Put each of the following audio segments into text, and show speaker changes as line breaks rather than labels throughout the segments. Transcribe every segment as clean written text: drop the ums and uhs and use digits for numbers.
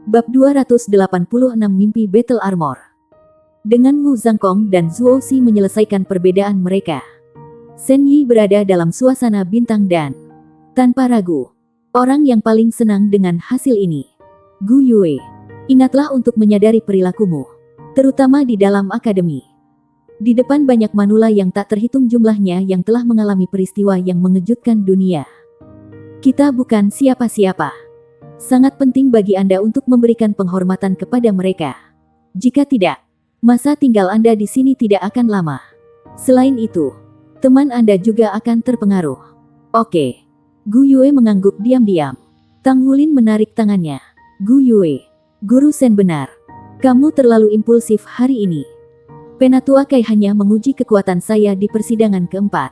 Bab 286 Mimpi Battle Armor. Dengan Wu Zhangkong dan Zuo Xi menyelesaikan perbedaan mereka, Shen Yi berada dalam suasana bintang dan, tanpa ragu, orang yang paling senang dengan hasil ini. Gu Yue, ingatlah untuk menyadari perilakumu, terutama di dalam akademi. Di depan banyak manula yang tak terhitung jumlahnya yang telah mengalami peristiwa yang mengejutkan dunia. Kita bukan siapa-siapa. Sangat penting bagi Anda untuk memberikan penghormatan kepada mereka. Jika tidak, masa tinggal Anda di sini tidak akan lama. Selain itu, teman Anda juga akan terpengaruh. Oke. Gu Yue mengangguk diam-diam. Tang Wulin menarik tangannya. Gu Yue, Guru Shen benar. Kamu terlalu impulsif hari ini. Penatua Kai hanya menguji kekuatan saya di persidangan keempat.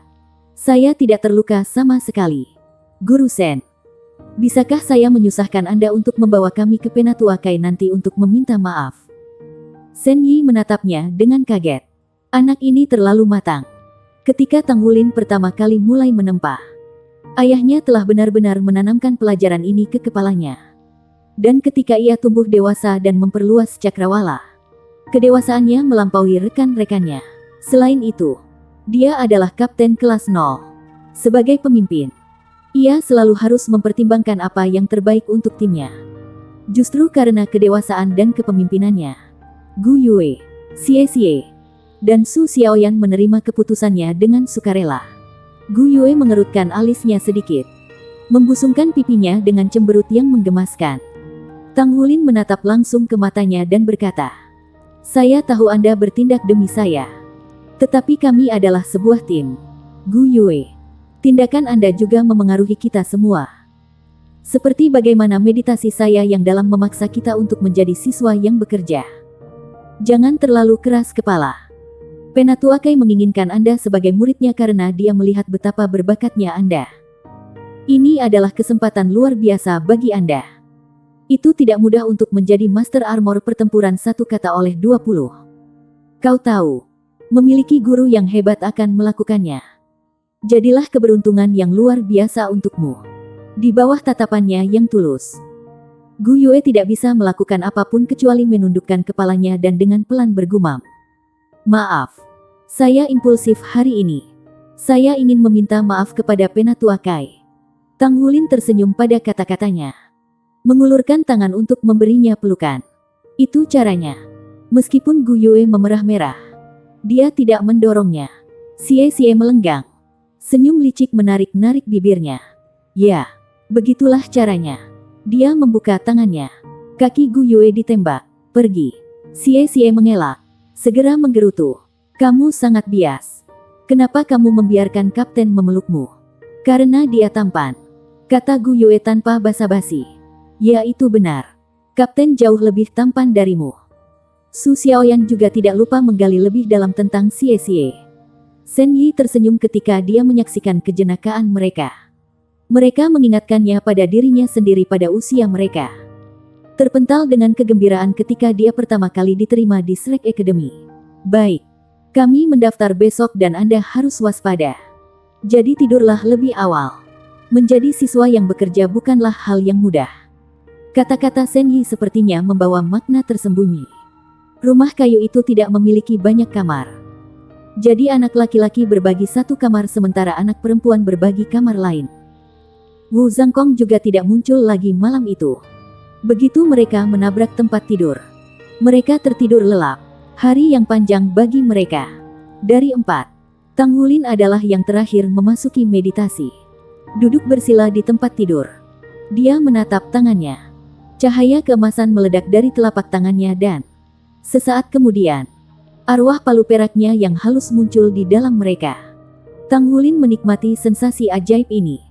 Saya tidak terluka sama sekali. Guru Shen, bisakah saya menyusahkan Anda untuk membawa kami ke Penatua Kai nanti untuk meminta maaf? Shen Yi menatapnya dengan kaget. Anak ini terlalu matang. Ketika Tang Wulin pertama kali mulai menempa, ayahnya telah benar-benar menanamkan pelajaran ini ke kepalanya. Dan ketika ia tumbuh dewasa dan memperluas cakrawala, kedewasaannya melampaui rekan-rekannya. Selain itu, dia adalah kapten kelas 0. Sebagai pemimpin, ia selalu harus mempertimbangkan apa yang terbaik untuk timnya. Justru karena kedewasaan dan kepemimpinannya, Gu Yue, Xie Xie, dan Su Xiaoyan menerima keputusannya dengan sukarela. Gu Yue mengerutkan alisnya sedikit, membusungkan pipinya dengan cemberut yang menggemaskan. Tang Wulin menatap langsung ke matanya dan berkata, "Saya tahu Anda bertindak demi saya. Tetapi kami adalah sebuah tim. Gu Yue, tindakan Anda juga memengaruhi kita semua. Seperti bagaimana meditasi saya yang dalam memaksa kita untuk menjadi siswa yang bekerja. Jangan terlalu keras kepala. Penatua Kai menginginkan Anda sebagai muridnya karena dia melihat betapa berbakatnya Anda. Ini adalah kesempatan luar biasa bagi Anda. Itu tidak mudah untuk menjadi Master Armor pertempuran satu kata oleh 20. Kau tahu, memiliki guru yang hebat akan melakukannya. Jadilah keberuntungan yang luar biasa untukmu." Di bawah tatapannya yang tulus, Gu Yue tidak bisa melakukan apapun kecuali menundukkan kepalanya dan dengan pelan bergumam, "Maaf, saya impulsif hari ini. Saya ingin meminta maaf kepada Penatua Kai." Tang Wulin tersenyum pada kata-katanya, mengulurkan tangan untuk memberinya pelukan. Itu caranya. Meskipun Gu Yue memerah-merah, dia tidak mendorongnya. Xie Xie melenggang. Senyum licik menarik-narik bibirnya. Ya, begitulah caranya. Dia membuka tangannya. Kaki Gu Yue ditembak. "Pergi." Xie Xie mengelak, segera menggerutu. "Kamu sangat bias. Kenapa kamu membiarkan kapten memelukmu?" "Karena dia tampan," kata Gu Yue tanpa basa-basi. "Ya, itu benar. Kapten jauh lebih tampan darimu." Su Xiaoyan juga tidak lupa menggali lebih dalam tentang Xie Xie. Shen Yi tersenyum ketika dia menyaksikan kejenakaan mereka. Mereka mengingatkannya pada dirinya sendiri pada usia mereka. Terpental dengan kegembiraan ketika dia pertama kali diterima di Shrek Academy. "Baik. Kami mendaftar besok dan Anda harus waspada. Jadi tidurlah lebih awal. Menjadi siswa yang bekerja bukanlah hal yang mudah." Kata-kata Shen Yi sepertinya membawa makna tersembunyi. Rumah kayu itu tidak memiliki banyak kamar. Jadi anak laki-laki berbagi satu kamar sementara anak perempuan berbagi kamar lain. Wu Zhangkong juga tidak muncul lagi malam itu. Begitu mereka menabrak tempat tidur, mereka tertidur lelap. Hari yang panjang bagi mereka. Dari 4, Tang Wulin adalah yang terakhir memasuki meditasi. Duduk bersila di tempat tidur. Dia menatap tangannya. Cahaya keemasan meledak dari telapak tangannya dan sesaat kemudian, arwah palu peraknya yang halus muncul di dalam mereka. Tang Wulin menikmati sensasi ajaib ini.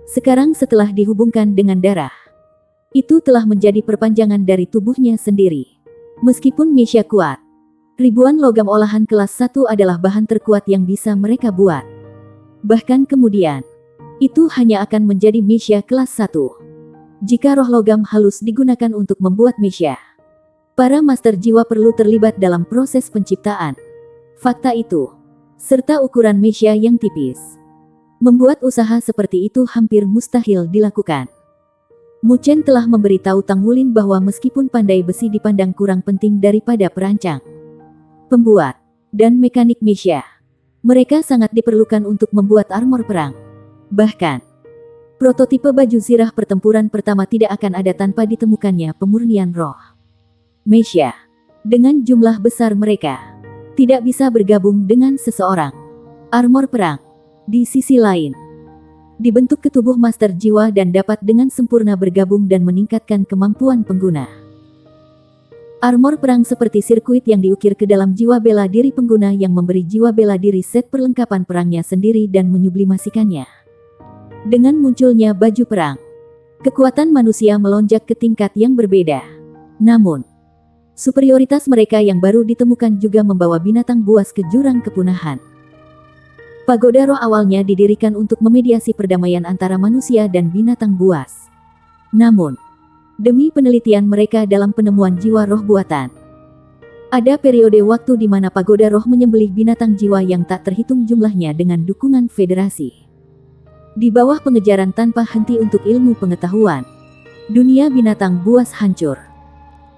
Sekarang setelah dihubungkan dengan darah, itu telah menjadi perpanjangan dari tubuhnya sendiri. Meskipun Misha kuat, ribuan logam olahan kelas 1 adalah bahan terkuat yang bisa mereka buat. Bahkan kemudian, itu hanya akan menjadi Misha kelas 1. Jika roh logam halus digunakan untuk membuat Misha, para master jiwa perlu terlibat dalam proses penciptaan. Fakta itu, serta ukuran Misha yang tipis, membuat usaha seperti itu hampir mustahil dilakukan. Mu Chen telah memberitahu Tang Wulin bahwa meskipun pandai besi dipandang kurang penting daripada perancang, pembuat, dan mekanik mecha, mereka sangat diperlukan untuk membuat armor perang. Bahkan, prototipe baju zirah pertempuran pertama tidak akan ada tanpa ditemukannya pemurnian roh. Mecha, dengan jumlah besar mereka, tidak bisa bergabung dengan seseorang. Armor perang, di sisi lain, dibentuk ke tubuh master jiwa dan dapat dengan sempurna bergabung dan meningkatkan kemampuan pengguna. Armor perang seperti sirkuit yang diukir ke dalam jiwa bela diri pengguna yang memberi jiwa bela diri set perlengkapan perangnya sendiri dan menyublimasikannya. Dengan munculnya baju perang, kekuatan manusia melonjak ke tingkat yang berbeda. Namun, superioritas mereka yang baru ditemukan juga membawa binatang buas ke jurang kepunahan. Pagoda roh awalnya didirikan untuk memediasi perdamaian antara manusia dan binatang buas. Namun, demi penelitian mereka dalam penemuan jiwa roh buatan, ada periode waktu di mana pagoda roh menyembelih binatang jiwa yang tak terhitung jumlahnya dengan dukungan federasi. Di bawah pengejaran tanpa henti untuk ilmu pengetahuan, dunia binatang buas hancur.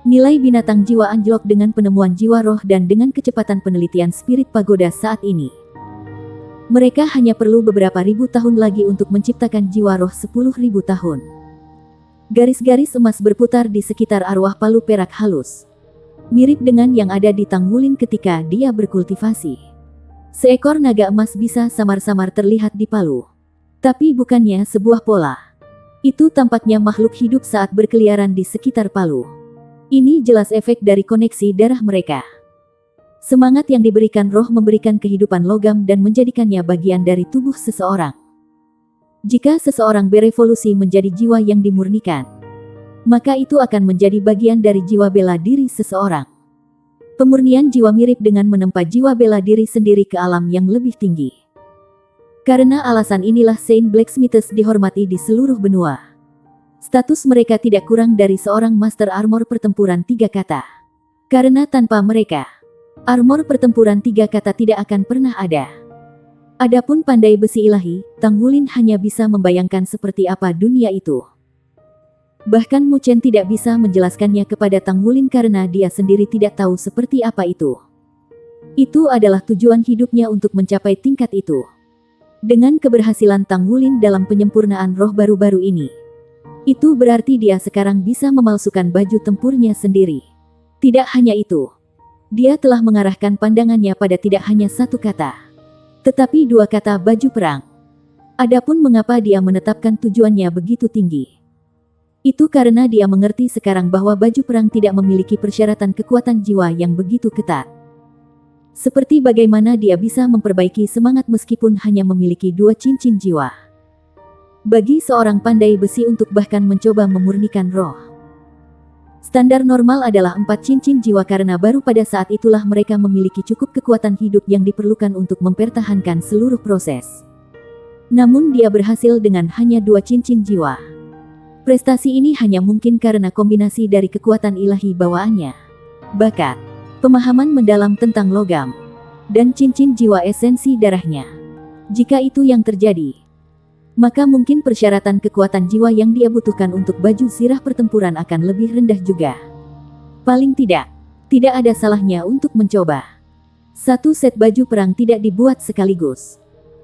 Nilai binatang jiwa anjlok dengan penemuan jiwa roh dan dengan kecepatan penelitian spirit pagoda saat ini. Mereka hanya perlu beberapa ribu tahun lagi untuk menciptakan jiwa roh 10.000 tahun. Garis-garis emas berputar di sekitar arwah palu perak halus, mirip dengan yang ada di Tang Wulin ketika dia berkultivasi. Seekor naga emas bisa samar-samar terlihat di palu, tapi bukannya sebuah pola. Itu tampaknya makhluk hidup saat berkeliaran di sekitar palu. Ini jelas efek dari koneksi darah mereka. Semangat yang diberikan roh memberikan kehidupan logam dan menjadikannya bagian dari tubuh seseorang. Jika seseorang berevolusi menjadi jiwa yang dimurnikan, maka itu akan menjadi bagian dari jiwa bela diri seseorang. Pemurnian jiwa mirip dengan menempa jiwa bela diri sendiri ke alam yang lebih tinggi. Karena alasan inilah Saint Blacksmiths dihormati di seluruh benua. Status mereka tidak kurang dari seorang master armor pertempuran 3 kata. Karena tanpa mereka, armor pertempuran 3 kata tidak akan pernah ada. Adapun pandai besi ilahi, Tang Wulin hanya bisa membayangkan seperti apa dunia itu. Bahkan Mu Chen tidak bisa menjelaskannya kepada Tang Wulin karena dia sendiri tidak tahu seperti apa itu. Itu adalah tujuan hidupnya untuk mencapai tingkat itu. Dengan keberhasilan Tang Wulin dalam penyempurnaan roh baru-baru ini, itu berarti dia sekarang bisa memalsukan baju tempurnya sendiri. Tidak hanya itu, dia telah mengarahkan pandangannya pada tidak hanya satu kata, tetapi 2 kata baju perang. Adapun mengapa dia menetapkan tujuannya begitu tinggi, itu karena dia mengerti sekarang bahwa baju perang tidak memiliki persyaratan kekuatan jiwa yang begitu ketat. Seperti bagaimana dia bisa memperbaiki semangat meskipun hanya memiliki 2 cincin jiwa. Bagi seorang pandai besi untuk bahkan mencoba memurnikan roh, standar normal adalah 4 cincin jiwa karena baru pada saat itulah mereka memiliki cukup kekuatan hidup yang diperlukan untuk mempertahankan seluruh proses. Namun dia berhasil dengan hanya 2 cincin jiwa. Prestasi ini hanya mungkin karena kombinasi dari kekuatan ilahi bawaannya, bakat, pemahaman mendalam tentang logam, dan cincin jiwa esensi darahnya. Jika itu yang terjadi, maka mungkin persyaratan kekuatan jiwa yang dia butuhkan untuk baju zirah pertempuran akan lebih rendah juga. Paling tidak ada salahnya untuk mencoba. 1 set baju perang tidak dibuat sekaligus.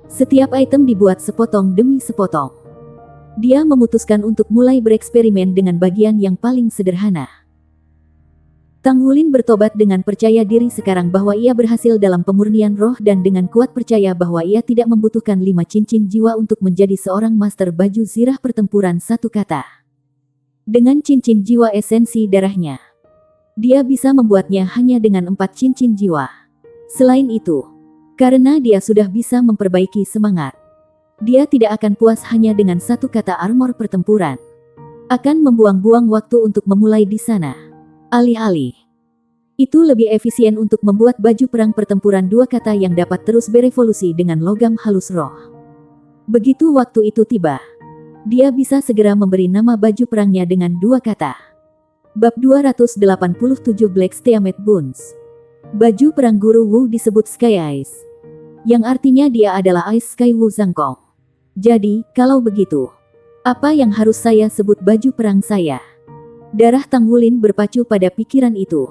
Setiap item dibuat sepotong demi sepotong. Dia memutuskan untuk mulai bereksperimen dengan bagian yang paling sederhana. Tang Wulin bertobat dengan percaya diri sekarang bahwa ia berhasil dalam pemurnian roh dan dengan kuat percaya bahwa ia tidak membutuhkan 5 cincin jiwa untuk menjadi seorang master baju zirah pertempuran 1 kata. Dengan cincin jiwa esensi darahnya, dia bisa membuatnya hanya dengan 4 cincin jiwa. Selain itu, karena dia sudah bisa memperbaiki semangat, dia tidak akan puas hanya dengan 1 kata armor pertempuran. Akan membuang-buang waktu untuk memulai di sana. Alih-alih itu lebih efisien untuk membuat baju perang pertempuran 2 kata yang dapat terus berevolusi dengan logam halus roh. Begitu waktu itu tiba, dia bisa segera memberi nama baju perangnya dengan 2 kata. Bab 287 Black Steamed Bones. Baju perang Guru Wu disebut Sky Ice, yang artinya dia adalah Ice Sky Wu Zhangkong. Jadi, kalau begitu, Apa yang harus saya sebut baju perang saya? Darah Tang Wulin berpacu pada pikiran itu.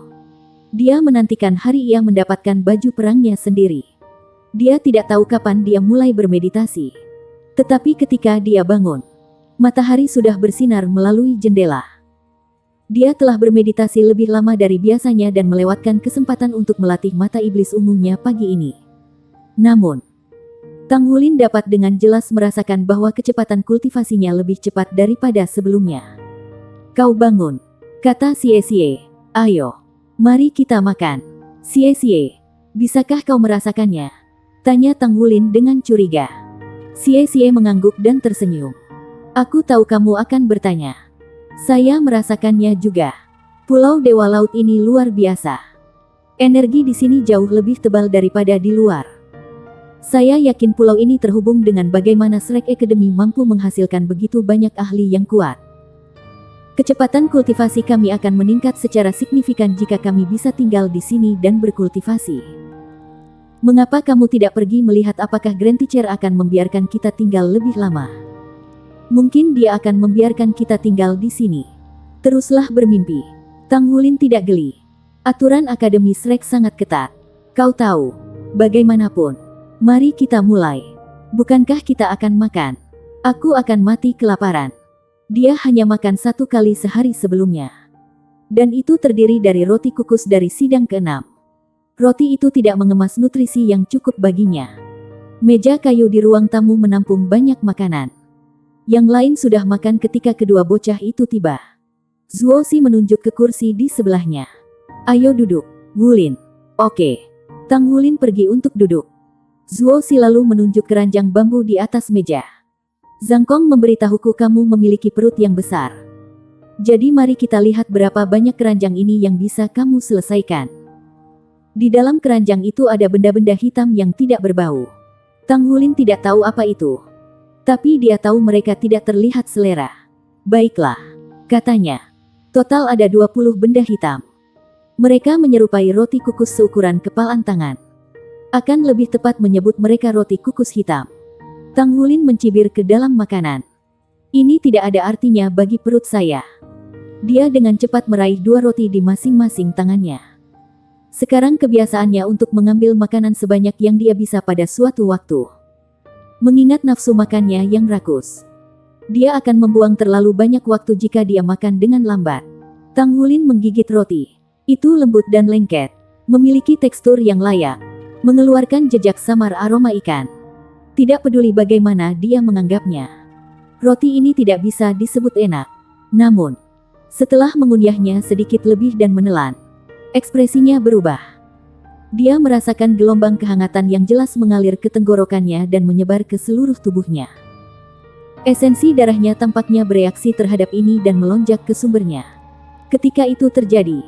Dia menantikan hari ia mendapatkan baju perangnya sendiri. Dia tidak tahu kapan dia mulai bermeditasi. Tetapi ketika dia bangun, matahari sudah bersinar melalui jendela. Dia telah bermeditasi lebih lama dari biasanya dan melewatkan kesempatan untuk melatih mata iblis ungunya pagi ini. Namun, Tang Wulin dapat dengan jelas merasakan bahwa kecepatan kultivasinya lebih cepat daripada sebelumnya. Kau bangun, kata Xie. Ayo, mari kita makan. Xie, bisakah kau merasakannya? Tanya Tang Wulin dengan curiga. Xie mengangguk dan tersenyum. Aku tahu kamu akan bertanya. Saya merasakannya juga. Pulau Dewa Laut ini luar biasa. Energi di sini jauh lebih tebal daripada di luar. Saya yakin pulau ini terhubung dengan bagaimana Shrek Academy mampu menghasilkan begitu banyak ahli yang kuat. Kecepatan kultivasi kami akan meningkat secara signifikan jika kami bisa tinggal di sini dan berkultivasi. Mengapa kamu tidak pergi melihat apakah Grand Teacher akan membiarkan kita tinggal lebih lama? Mungkin dia akan membiarkan kita tinggal di sini. Teruslah bermimpi. Tang Wulin tidak geli. Aturan Akademi Shrek sangat ketat. Kau tahu, bagaimanapun. Mari kita mulai. Bukankah kita akan makan? Aku akan mati kelaparan. Dia hanya makan 1 kali sehari sebelumnya. Dan itu terdiri dari roti kukus dari sidang ke-6. Roti itu tidak mengemas nutrisi yang cukup baginya. Meja kayu di ruang tamu menampung banyak makanan. Yang lain sudah makan ketika kedua bocah itu tiba. Zuoxi menunjuk ke kursi di sebelahnya. Ayo duduk, Wulin. Oke. Tang Wulin pergi untuk duduk. Zuoxi lalu menunjuk keranjang bambu di atas meja. Zhang Kong memberitahuku kamu memiliki perut yang besar. Jadi mari kita lihat berapa banyak keranjang ini yang bisa kamu selesaikan. Di dalam keranjang itu ada benda-benda hitam yang tidak berbau. Tang Wulin tidak tahu apa itu. Tapi dia tahu mereka tidak terlihat selera. Baiklah, katanya. Total ada 20 benda hitam. Mereka menyerupai roti kukus seukuran kepalan tangan. Akan lebih tepat menyebut mereka roti kukus hitam. Tang Wulin mencibir ke dalam makanan. Ini tidak ada artinya bagi perut saya. Dia dengan cepat meraih 2 roti di masing-masing tangannya. Sekarang kebiasaannya untuk mengambil makanan sebanyak yang dia bisa pada suatu waktu. Mengingat nafsu makannya yang rakus. Dia akan membuang terlalu banyak waktu jika dia makan dengan lambat. Tang Wulin menggigit roti. Itu lembut dan lengket. Memiliki tekstur yang layak. Mengeluarkan jejak samar aroma ikan. Tidak peduli bagaimana dia menganggapnya. Roti ini tidak bisa disebut enak. Namun, setelah mengunyahnya sedikit lebih dan menelan, ekspresinya berubah. Dia merasakan gelombang kehangatan yang jelas mengalir ke tenggorokannya dan menyebar ke seluruh tubuhnya. Esensi darahnya tampaknya bereaksi terhadap ini dan melonjak ke sumbernya. Ketika itu terjadi,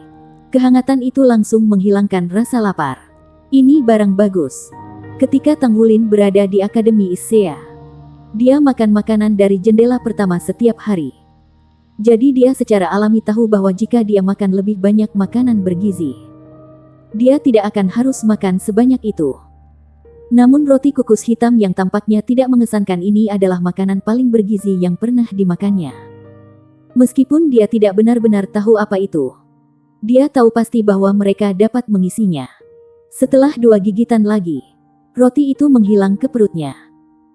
kehangatan itu langsung menghilangkan rasa lapar. Ini barang bagus. Ketika Tang Wulin berada di Akademi Issea, dia makan makanan dari jendela pertama setiap hari. Jadi dia secara alami tahu bahwa jika dia makan lebih banyak makanan bergizi, dia tidak akan harus makan sebanyak itu. Namun roti kukus hitam yang tampaknya tidak mengesankan ini adalah makanan paling bergizi yang pernah dimakannya. Meskipun dia tidak benar-benar tahu apa itu, dia tahu pasti bahwa mereka dapat mengisinya. Setelah 2 gigitan lagi, roti itu menghilang ke perutnya.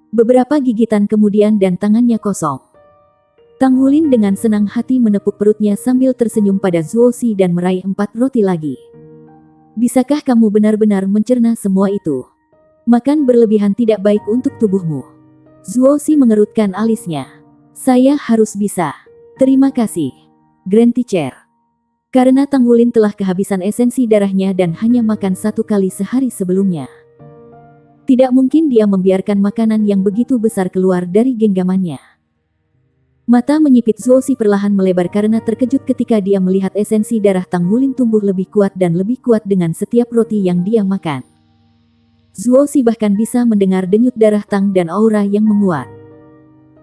Beberapa gigitan kemudian dan tangannya kosong. Tang Wulin dengan senang hati menepuk perutnya sambil tersenyum pada Zuoxi dan meraih 4 roti lagi. Bisakah kamu benar-benar mencerna semua itu? Makan berlebihan tidak baik untuk tubuhmu. Zuoxi mengerutkan alisnya. Saya harus bisa. Terima kasih, Grand Teacher. Karena Tang Wulin telah kehabisan esensi darahnya dan hanya makan 1 kali sehari sebelumnya. Tidak mungkin dia membiarkan makanan yang begitu besar keluar dari genggamannya. Mata menyipit Zuoxi perlahan melebar karena terkejut ketika dia melihat esensi darah Tang Wulin tumbuh lebih kuat dan lebih kuat dengan setiap roti yang dia makan. Zuoxi bahkan bisa mendengar denyut darah Tang dan aura yang menguat.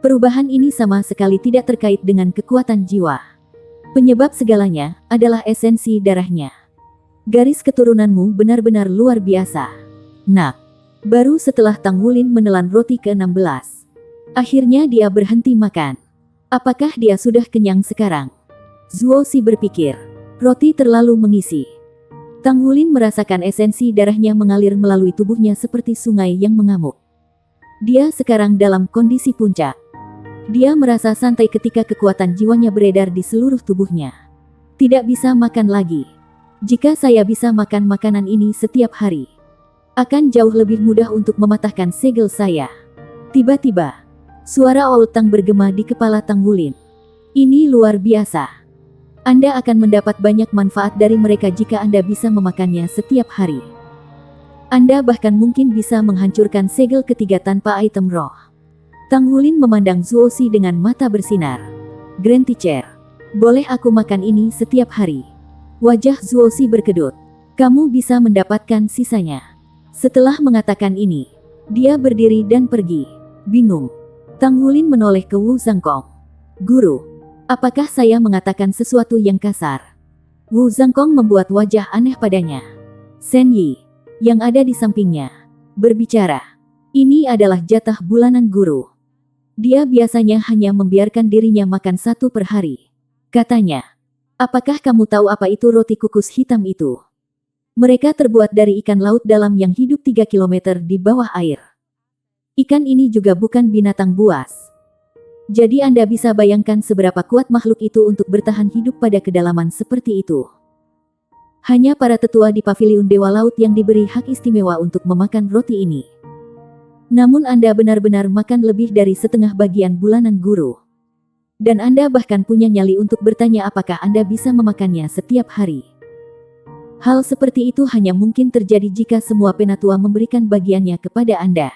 Perubahan ini sama sekali tidak terkait dengan kekuatan jiwa. Penyebab segalanya adalah esensi darahnya. Garis keturunanmu benar-benar luar biasa, Nak. Baru setelah Tang Wulin menelan roti ke-16, akhirnya dia berhenti makan. Apakah dia sudah kenyang sekarang? Zuo Si berpikir. Roti terlalu mengisi. Tang Wulin merasakan esensi darahnya mengalir melalui tubuhnya seperti sungai yang mengamuk. Dia sekarang dalam kondisi puncak. Dia merasa santai ketika kekuatan jiwanya beredar di seluruh tubuhnya. Tidak bisa makan lagi. Jika saya bisa makan makanan ini setiap hari, akan jauh lebih mudah untuk mematahkan segel saya. Tiba-tiba, suara Old Tang bergema di kepala Tang Wulin. Ini luar biasa. Anda akan mendapat banyak manfaat dari mereka jika Anda bisa memakannya setiap hari. Anda bahkan mungkin bisa menghancurkan segel ketiga tanpa item roh. Tang Wulin memandang Zuo Si dengan mata bersinar. Grand Teacher, boleh aku makan ini setiap hari? Wajah Zuo Si berkedut. Kamu bisa mendapatkan sisanya. Setelah mengatakan ini, dia berdiri dan pergi. Bingung, Tang Wulin menoleh ke Wu Zhangkong. Guru, apakah saya mengatakan sesuatu yang kasar? Wu Zhangkong membuat wajah aneh padanya. Shen Yi, yang ada di sampingnya, berbicara. Ini adalah jatah bulanan guru. Dia biasanya hanya membiarkan dirinya makan satu per hari. Katanya, apakah kamu tahu apa itu roti kukus hitam itu? Mereka terbuat dari ikan laut dalam yang hidup 3 km di bawah air. Ikan ini juga bukan binatang buas. Jadi Anda bisa bayangkan seberapa kuat makhluk itu untuk bertahan hidup pada kedalaman seperti itu. Hanya para tetua di paviliun Dewa Laut yang diberi hak istimewa untuk memakan roti ini. Namun Anda benar-benar makan lebih dari setengah bagian bulanan guru. Dan Anda bahkan punya nyali untuk bertanya apakah Anda bisa memakannya setiap hari. Hal seperti itu hanya mungkin terjadi jika semua penatua memberikan bagiannya kepada Anda.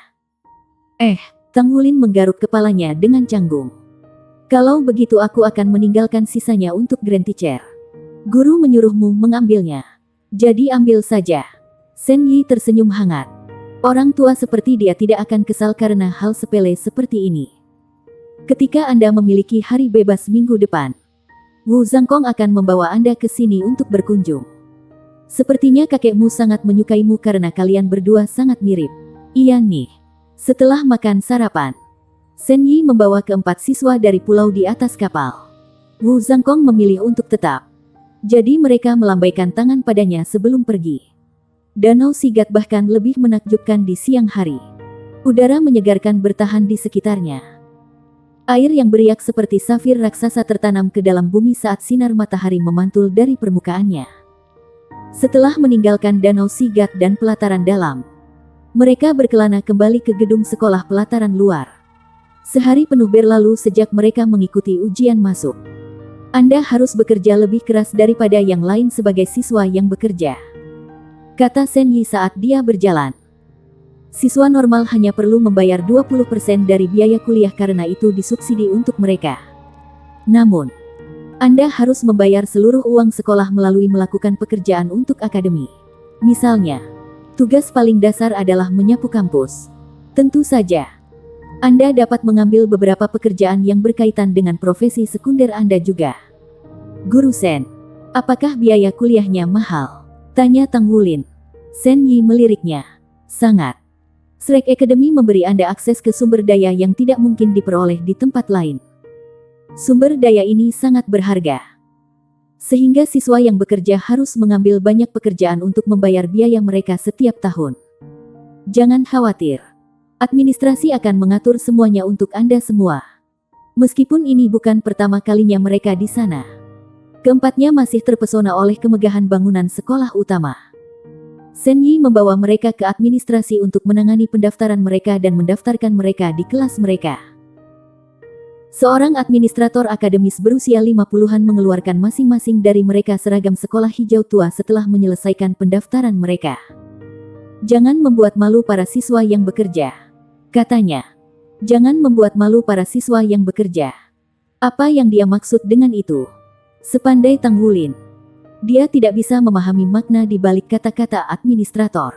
Tang Wulin menggaruk kepalanya dengan canggung. Kalau begitu aku akan meninggalkan sisanya untuk Grand Teacher. Guru menyuruhmu mengambilnya. Jadi ambil saja. Shen Yi tersenyum hangat. Orang tua seperti dia tidak akan kesal karena hal sepele seperti ini. Ketika Anda memiliki hari bebas minggu depan, Wu Zhangkong akan membawa Anda ke sini untuk berkunjung. Sepertinya kakekmu sangat menyukaimu karena kalian berdua sangat mirip. Iya nih. Setelah makan sarapan, Shen Yi membawa keempat siswa dari pulau di atas kapal. Wu Zhangkong memilih untuk tetap. Jadi mereka melambaikan tangan padanya sebelum pergi. Danau Sigat bahkan lebih menakjubkan di siang hari. Udara menyegarkan bertahan di sekitarnya. Air yang beriak seperti safir raksasa tertanam ke dalam bumi saat sinar matahari memantul dari permukaannya. Setelah meninggalkan Danau Sigat dan pelataran dalam, mereka berkelana kembali ke gedung sekolah pelataran luar. Sehari penuh berlalu sejak mereka mengikuti ujian masuk. Anda harus bekerja lebih keras daripada yang lain sebagai siswa yang bekerja, kata Shen Yi saat dia berjalan. Siswa normal hanya perlu membayar 20% dari biaya kuliah karena itu disubsidi untuk mereka. Namun, Anda harus membayar seluruh uang sekolah melalui melakukan pekerjaan untuk akademi. Misalnya, tugas paling dasar adalah menyapu kampus. Tentu saja, Anda dapat mengambil beberapa pekerjaan yang berkaitan dengan profesi sekunder Anda juga. Guru Shen, apakah biaya kuliahnya mahal? Tanya Tang Wulin. Shen Yi meliriknya. Sangat. Shrek Academy memberi Anda akses ke sumber daya yang tidak mungkin diperoleh di tempat lain. Sumber daya ini sangat berharga. Sehingga siswa yang bekerja harus mengambil banyak pekerjaan untuk membayar biaya mereka setiap tahun. Jangan khawatir. Administrasi akan mengatur semuanya untuk Anda semua. Meskipun ini bukan pertama kalinya mereka di sana. Keempatnya masih terpesona oleh kemegahan bangunan sekolah utama. Shen Yi membawa mereka ke administrasi untuk menangani pendaftaran mereka dan mendaftarkan mereka di kelas mereka. Seorang administrator akademis berusia 50-an mengeluarkan masing-masing dari mereka seragam sekolah hijau tua setelah menyelesaikan pendaftaran mereka. Jangan membuat malu para siswa yang bekerja, katanya. Jangan membuat malu para siswa yang bekerja. Apa yang dia maksud dengan itu? Sepandai Tang Wulin, dia tidak bisa memahami makna di balik kata-kata administrator.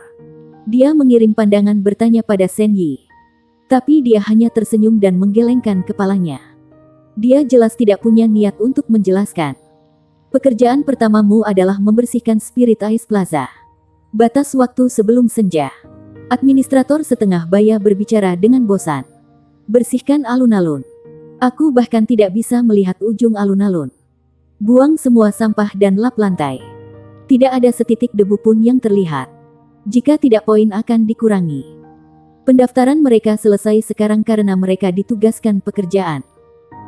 Dia mengirim pandangan bertanya pada Shen Yi. Tapi dia hanya tersenyum dan menggelengkan kepalanya. Dia jelas tidak punya niat untuk menjelaskan. Pekerjaan pertamamu adalah membersihkan Spirit Ice Plaza. Batas waktu sebelum senja. Administrator setengah baya berbicara dengan bosan. Bersihkan alun-alun. Aku bahkan tidak bisa melihat ujung alun-alun. Buang semua sampah dan lap lantai. Tidak ada setitik debu pun yang terlihat. Jika tidak, poin akan dikurangi. Pendaftaran mereka selesai sekarang karena mereka ditugaskan pekerjaan.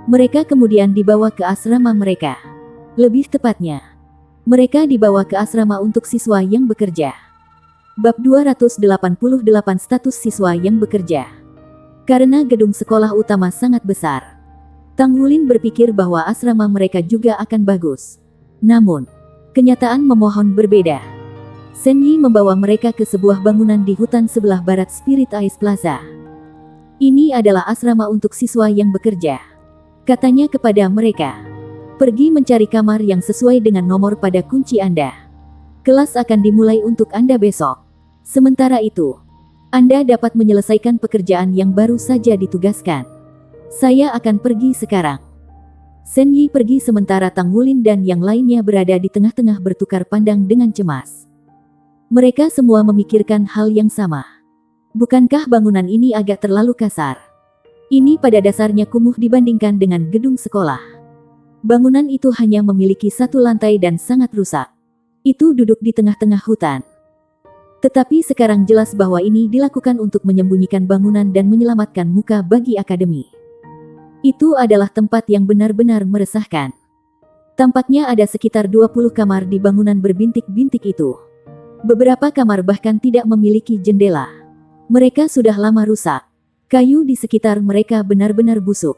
Mereka kemudian dibawa ke asrama mereka. Lebih tepatnya, mereka dibawa ke asrama untuk siswa yang bekerja. Bab 288 Status siswa yang bekerja. Karena gedung sekolah utama sangat besar, Tang Wulin berpikir bahwa asrama mereka juga akan bagus. Namun, kenyataan memohon berbeda. Sen Yi membawa mereka ke sebuah bangunan di hutan sebelah barat Spirit Ice Plaza. Ini adalah asrama untuk siswa yang bekerja. Katanya kepada mereka, pergi mencari kamar yang sesuai dengan nomor pada kunci Anda. Kelas akan dimulai untuk Anda besok. Sementara itu, Anda dapat menyelesaikan pekerjaan yang baru saja ditugaskan. Saya akan pergi sekarang. Sen Yi pergi sementara Tang Wulin dan yang lainnya berada di tengah-tengah bertukar pandang dengan cemas. Mereka semua memikirkan hal yang sama. Bukankah bangunan ini agak terlalu kasar? Ini pada dasarnya kumuh dibandingkan dengan gedung sekolah. Bangunan itu hanya memiliki satu lantai dan sangat rusak. Itu duduk di tengah-tengah hutan. Tetapi sekarang jelas bahwa ini dilakukan untuk menyembunyikan bangunan dan menyelamatkan muka bagi akademi. Itu adalah tempat yang benar-benar meresahkan. Tampaknya ada sekitar 20 kamar di bangunan berbintik-bintik itu. Beberapa kamar bahkan tidak memiliki jendela. Mereka sudah lama rusak. Kayu di sekitar mereka benar-benar busuk.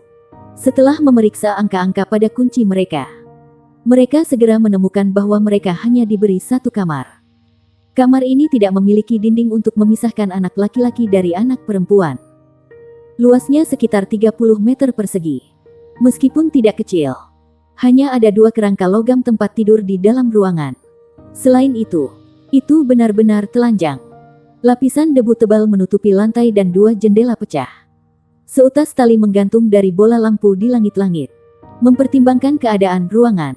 Setelah memeriksa angka-angka pada kunci mereka, mereka segera menemukan bahwa mereka hanya diberi satu kamar. Kamar ini tidak memiliki dinding untuk memisahkan anak laki-laki dari anak perempuan. Luasnya sekitar 30 meter persegi. Meskipun tidak kecil, hanya ada 2 kerangka logam tempat tidur di dalam ruangan. Selain itu benar-benar telanjang. Lapisan debu tebal menutupi lantai dan 2 jendela pecah. Seutas tali menggantung dari bola lampu di langit-langit. Mempertimbangkan keadaan ruangan,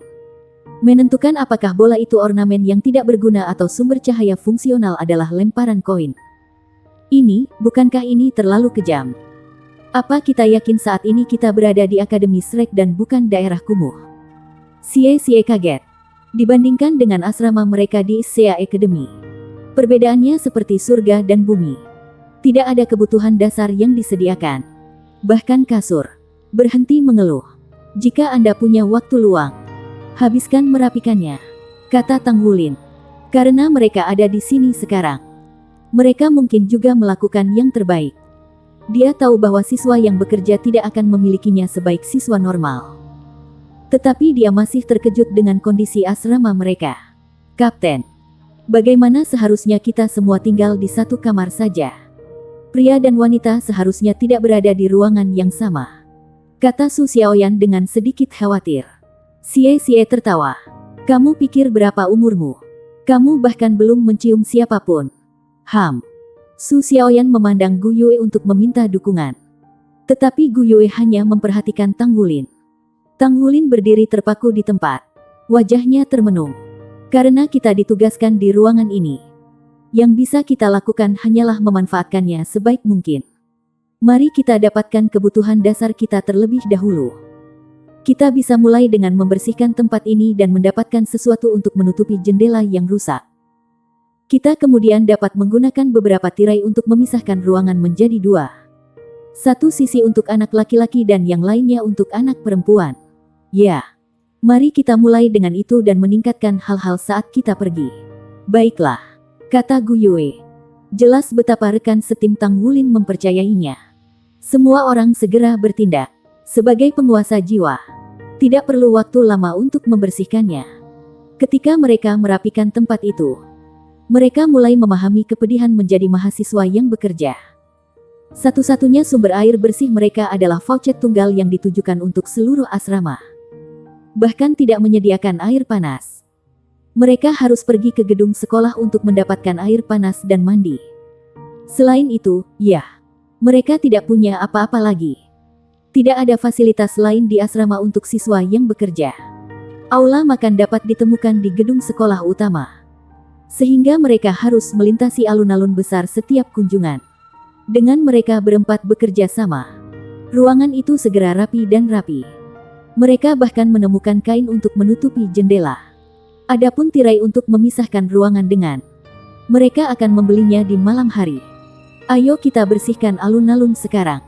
menentukan apakah bola itu ornamen yang tidak berguna atau sumber cahaya fungsional adalah lemparan koin. Bukankah ini terlalu kejam? Apa kita yakin saat ini kita berada di Akademi Shrek dan bukan daerah kumuh? Xie kaget. Dibandingkan dengan asrama mereka di Sea Academy, perbedaannya seperti surga dan bumi. Tidak ada kebutuhan dasar yang disediakan. Bahkan kasur. Berhenti mengeluh. Jika Anda punya waktu luang, habiskan merapikannya, kata Tang Wulin. Karena mereka ada di sini sekarang, mereka mungkin juga melakukan yang terbaik. Dia tahu bahwa siswa yang bekerja tidak akan memilikinya sebaik siswa normal. Tetapi dia masih terkejut dengan kondisi asrama mereka. Kapten, bagaimana seharusnya kita semua tinggal di satu kamar saja? Pria dan wanita seharusnya tidak berada di ruangan yang sama, kata Su Xiaoyan dengan sedikit khawatir. Xie tertawa. Kamu pikir berapa umurmu? Kamu bahkan belum mencium siapapun. Su Xiaoyan memandang Gu Yue untuk meminta dukungan. Tetapi Gu Yue hanya memperhatikan Tang Wulin. Tang Wulin berdiri terpaku di tempat. Wajahnya termenung. Karena kita ditugaskan di ruangan ini, yang bisa kita lakukan hanyalah memanfaatkannya sebaik mungkin. Mari kita dapatkan kebutuhan dasar kita terlebih dahulu. Kita bisa mulai dengan membersihkan tempat ini dan mendapatkan sesuatu untuk menutupi jendela yang rusak. Kita kemudian dapat menggunakan beberapa tirai untuk memisahkan ruangan menjadi 2. Satu sisi untuk anak laki-laki dan yang lainnya untuk anak perempuan. Ya, mari kita mulai dengan itu dan meningkatkan hal-hal saat kita pergi. Baiklah, kata Gu Yue. Jelas betapa rekan setim Tang Wulin mempercayainya. Semua orang segera bertindak. Sebagai penguasa jiwa, tidak perlu waktu lama untuk membersihkannya. Ketika mereka merapikan tempat itu, mereka mulai memahami kepedihan menjadi mahasiswa yang bekerja. Satu-satunya sumber air bersih mereka adalah faucet tunggal yang ditujukan untuk seluruh asrama. Bahkan tidak menyediakan air panas. Mereka harus pergi ke gedung sekolah untuk mendapatkan air panas dan mandi. Selain itu, mereka tidak punya apa-apa lagi. Tidak ada fasilitas lain di asrama untuk siswa yang bekerja. Aula makan dapat ditemukan di gedung sekolah utama, sehingga mereka harus melintasi alun-alun besar setiap kunjungan. Dengan mereka berempat bekerja sama, Ruangan itu segera rapi dan rapi. Mereka bahkan menemukan kain untuk menutupi jendela. Adapun tirai untuk memisahkan ruangan dengan. Mereka akan membelinya di malam hari. Ayo kita bersihkan alun-alun sekarang.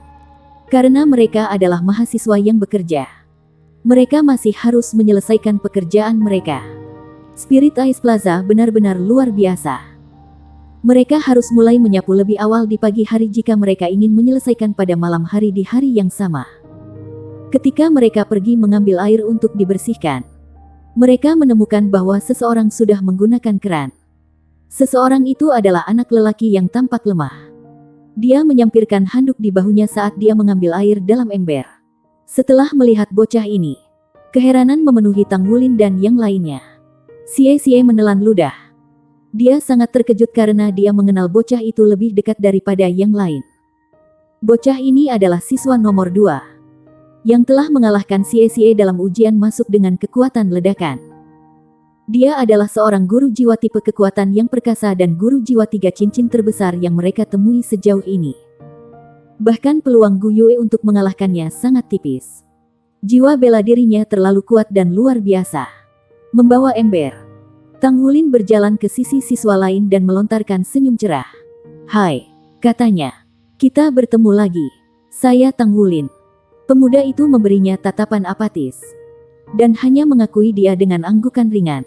Karena mereka adalah mahasiswa yang bekerja. Mereka masih harus menyelesaikan pekerjaan mereka. Spirit Ice Plaza benar-benar luar biasa. Mereka harus mulai menyapu lebih awal di pagi hari jika mereka ingin menyelesaikan pada malam hari di hari yang sama. Ketika mereka pergi mengambil air untuk dibersihkan, mereka menemukan bahwa seseorang sudah menggunakan keran. Seseorang itu adalah anak lelaki yang tampak lemah. Dia menyampirkan handuk di bahunya saat dia mengambil air dalam ember. Setelah melihat bocah ini, keheranan memenuhi Tang Wulin dan yang lainnya. Xie menelan ludah. Dia sangat terkejut karena dia mengenal bocah itu lebih dekat daripada yang lain. Bocah ini adalah siswa nomor 2 yang telah mengalahkan Xie dalam ujian masuk dengan kekuatan ledakan. Dia adalah seorang guru jiwa tipe kekuatan yang perkasa dan guru jiwa 3 cincin terbesar yang mereka temui sejauh ini. Bahkan peluang Gu Yue untuk mengalahkannya sangat tipis. Jiwa bela dirinya terlalu kuat dan luar biasa. Membawa ember, Tang Wulin berjalan ke sisi siswa lain dan melontarkan senyum cerah. "Hai," katanya. "Kita bertemu lagi. Saya Tang Wulin." Pemuda itu memberinya tatapan apatis. Dan hanya mengakui dia dengan anggukan ringan.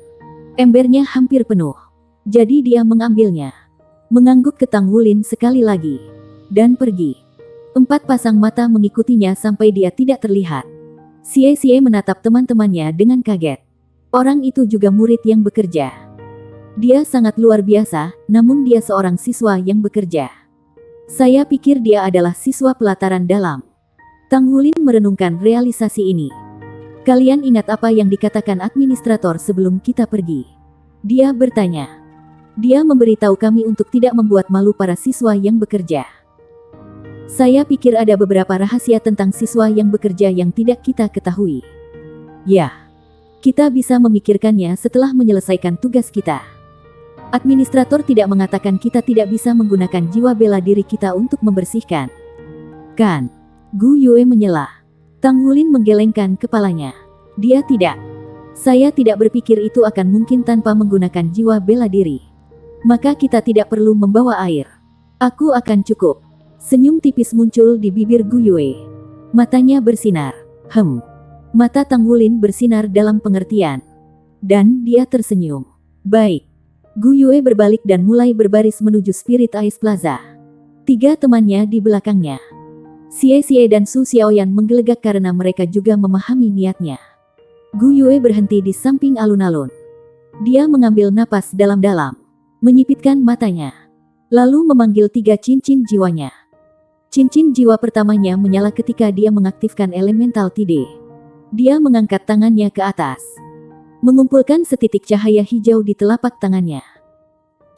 Embernya hampir penuh. Jadi dia mengambilnya. Mengangguk ke Tang Wulin sekali lagi. Dan pergi. 4 pasang mata mengikutinya sampai dia tidak terlihat. Xie menatap teman-temannya dengan kaget. Orang itu juga murid yang bekerja. Dia sangat luar biasa, namun dia seorang siswa yang bekerja. Saya pikir dia adalah siswa pelataran dalam. Tang Wulin merenungkan realisasi ini. Kalian ingat apa yang dikatakan administrator sebelum kita pergi? Dia bertanya. Dia memberitahu kami untuk tidak membuat malu para siswa yang bekerja. Saya pikir ada beberapa rahasia tentang siswa yang bekerja yang tidak kita ketahui. Ya. Kita bisa memikirkannya setelah menyelesaikan tugas kita. Administrator tidak mengatakan kita tidak bisa menggunakan jiwa bela diri kita untuk membersihkan. Kan? Gu Yue menyela. Tang Wulin menggelengkan kepalanya. Dia tidak. Saya tidak berpikir itu akan mungkin tanpa menggunakan jiwa bela diri. Maka kita tidak perlu membawa air. Aku akan cukup. Senyum tipis muncul di bibir Gu Yue. Matanya bersinar. Mata Tang Wulin bersinar dalam pengertian. Dan dia tersenyum. Baik. Gu Yue berbalik dan mulai berbaris menuju Spirit Ice Plaza. 3 temannya di belakangnya. Xie dan Su Xiaoyan menggelegak karena mereka juga memahami niatnya. Gu Yue berhenti di samping alun-alun. Dia mengambil napas dalam-dalam. Menyipitkan matanya. Lalu memanggil 3 cincin jiwanya. Cincin jiwa pertamanya menyala ketika dia mengaktifkan elemental Tide. Dia mengangkat tangannya ke atas. Mengumpulkan setitik cahaya hijau di telapak tangannya.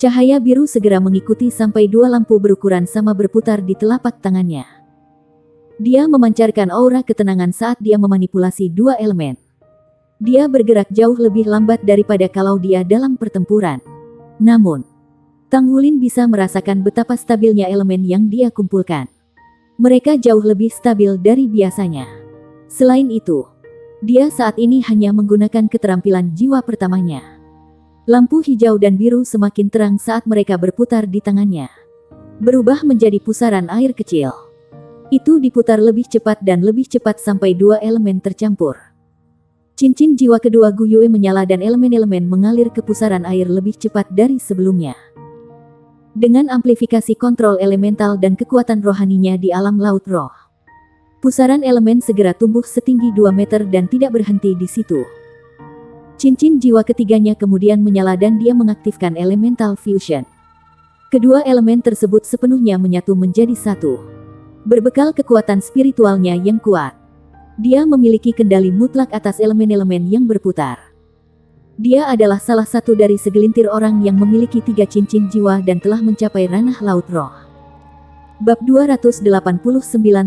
Cahaya biru segera mengikuti sampai 2 lampu berukuran sama berputar di telapak tangannya. Dia memancarkan aura ketenangan saat dia memanipulasi 2 elemen. Dia bergerak jauh lebih lambat daripada kalau dia dalam pertempuran. Namun, Tang Wulin bisa merasakan betapa stabilnya elemen yang dia kumpulkan. Mereka jauh lebih stabil dari biasanya. Selain itu, dia saat ini hanya menggunakan keterampilan jiwa pertamanya. Lampu hijau dan biru semakin terang saat mereka berputar di tangannya. Berubah menjadi pusaran air kecil. Itu diputar lebih cepat dan lebih cepat sampai 2 elemen tercampur. Cincin jiwa kedua Gu Yue menyala dan elemen-elemen mengalir ke pusaran air lebih cepat dari sebelumnya. Dengan amplifikasi kontrol elemental dan kekuatan rohaninya di alam laut roh, pusaran elemen segera tumbuh setinggi 2 meter dan tidak berhenti di situ. Cincin jiwa ketiganya kemudian menyala dan dia mengaktifkan elemental fusion. Kedua elemen tersebut sepenuhnya menyatu menjadi satu. Berbekal kekuatan spiritualnya yang kuat, dia memiliki kendali mutlak atas elemen-elemen yang berputar. Dia adalah salah satu dari segelintir orang yang memiliki 3 cincin jiwa dan telah mencapai ranah laut roh. Bab 289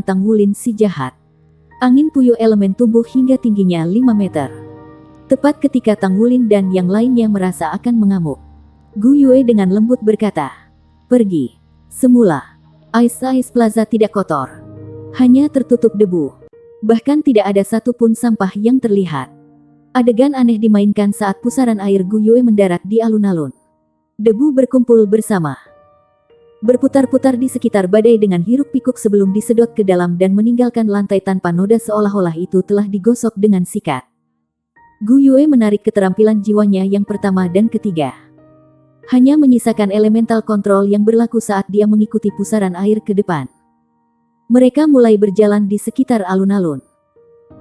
Tang Wulin si jahat. Angin puyuh elemen tumbuh hingga tingginya 5 meter. Tepat ketika Tang Wulin dan yang lainnya merasa akan mengamuk, Gu Yue dengan lembut berkata, "Pergi. Semula. Ice Plaza tidak kotor. Hanya tertutup debu. Bahkan tidak ada satupun sampah yang terlihat. Adegan aneh dimainkan saat pusaran air Gu Yue mendarat di alun-alun. Debu berkumpul bersama, berputar-putar di sekitar badai dengan hiruk-pikuk sebelum disedot ke dalam dan meninggalkan lantai tanpa noda seolah-olah itu telah digosok dengan sikat. Gu Yue menarik keterampilan jiwanya yang pertama dan ketiga. Hanya menyisakan elemental kontrol yang berlaku saat dia mengikuti pusaran air ke depan. Mereka mulai berjalan di sekitar alun-alun.